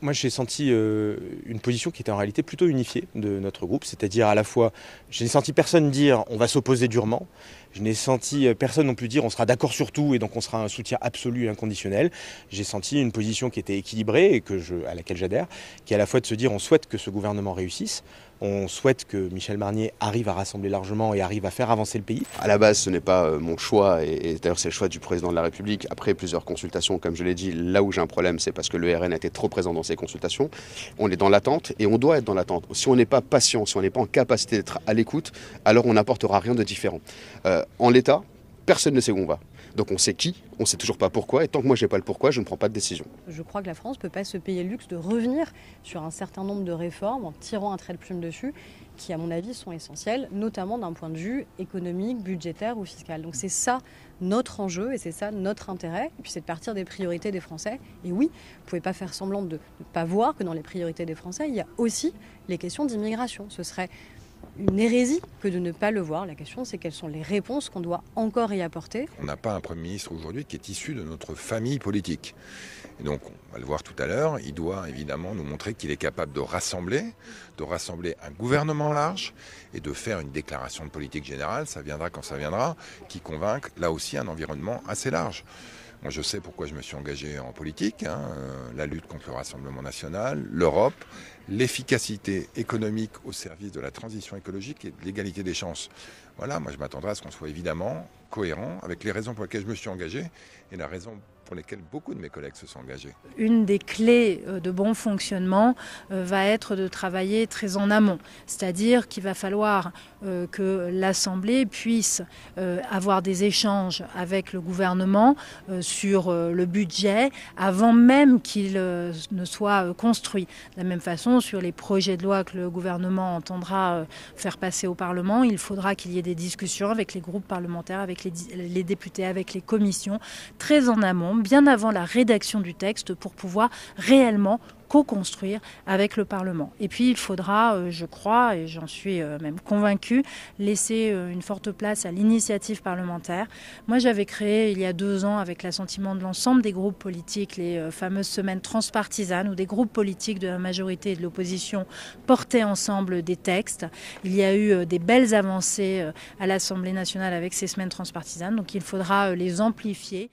Moi, j'ai senti une position qui était en réalité plutôt unifiée de notre groupe, c'est-à-dire à la fois, je n'ai senti personne dire on va s'opposer durement, je n'ai senti personne non plus dire on sera d'accord sur tout et donc on sera un soutien absolu et inconditionnel. J'ai senti une position qui était équilibrée et à laquelle j'adhère, qui est à la fois de se dire on souhaite que ce gouvernement réussisse, on souhaite que Michel Barnier arrive à rassembler largement et arrive à faire avancer le pays. À la base, ce n'est pas mon choix, et d'ailleurs c'est le choix du président de la République. Après plusieurs consultations, comme je l'ai dit, là où j'ai un problème, c'est parce que le RN a été trop présent dans ces consultations. On est dans l'attente et on doit être dans l'attente. Si on n'est pas patient, si on n'est pas en capacité d'être à l'écoute, alors on n'apportera rien de différent. En l'état, personne ne sait où on va. Donc on sait qui, on ne sait toujours pas pourquoi, et tant que moi je n'ai pas le pourquoi, je ne prends pas de décision. Je crois que la France ne peut pas se payer le luxe de revenir sur un certain nombre de réformes en tirant un trait de plume dessus, qui à mon avis sont essentielles, notamment d'un point de vue économique, budgétaire ou fiscal. Donc c'est ça notre enjeu et c'est ça notre intérêt, et puis c'est de partir des priorités des Français. Et oui, vous ne pouvez pas faire semblant de ne pas voir que dans les priorités des Français, il y a aussi les questions d'immigration. Ce serait une hérésie que de ne pas le voir. La question, c'est quelles sont les réponses qu'on doit encore y apporter. On n'a pas un Premier ministre aujourd'hui qui est issu de notre famille politique. Et donc, on va le voir tout à l'heure, il doit évidemment nous montrer qu'il est capable de rassembler un gouvernement large et de faire une déclaration de politique générale, ça viendra quand ça viendra, qui convainque là aussi un environnement assez large. Moi, je sais pourquoi je me suis engagé en politique, la lutte contre le Rassemblement national, l'Europe, l'efficacité économique au service de la transition écologique et de l'égalité des chances. Voilà, moi je m'attendrai à ce qu'on soit évidemment cohérent avec les raisons pour lesquelles je me suis engagé et la raison pour lesquelles beaucoup de mes collègues se sont engagés. Une des clés de bon fonctionnement va être de travailler très en amont. C'est-à-dire qu'il va falloir que l'Assemblée puisse avoir des échanges avec le gouvernement sur le budget avant même qu'il ne soit construit. De la même façon, sur les projets de loi que le gouvernement entendra faire passer au Parlement, il faudra qu'il y ait des discussions avec les groupes parlementaires, avec les députés, avec les commissions, très en amont, bien avant la rédaction du texte, pour pouvoir réellement co-construire avec le Parlement. Et puis il faudra, je crois, et j'en suis même convaincue, laisser une forte place à l'initiative parlementaire. Moi j'avais créé il y a 2 ans, avec l'assentiment de l'ensemble des groupes politiques, les fameuses semaines transpartisanes, où des groupes politiques de la majorité et de l'opposition portaient ensemble des textes. Il y a eu des belles avancées à l'Assemblée nationale avec ces semaines transpartisanes, donc il faudra les amplifier.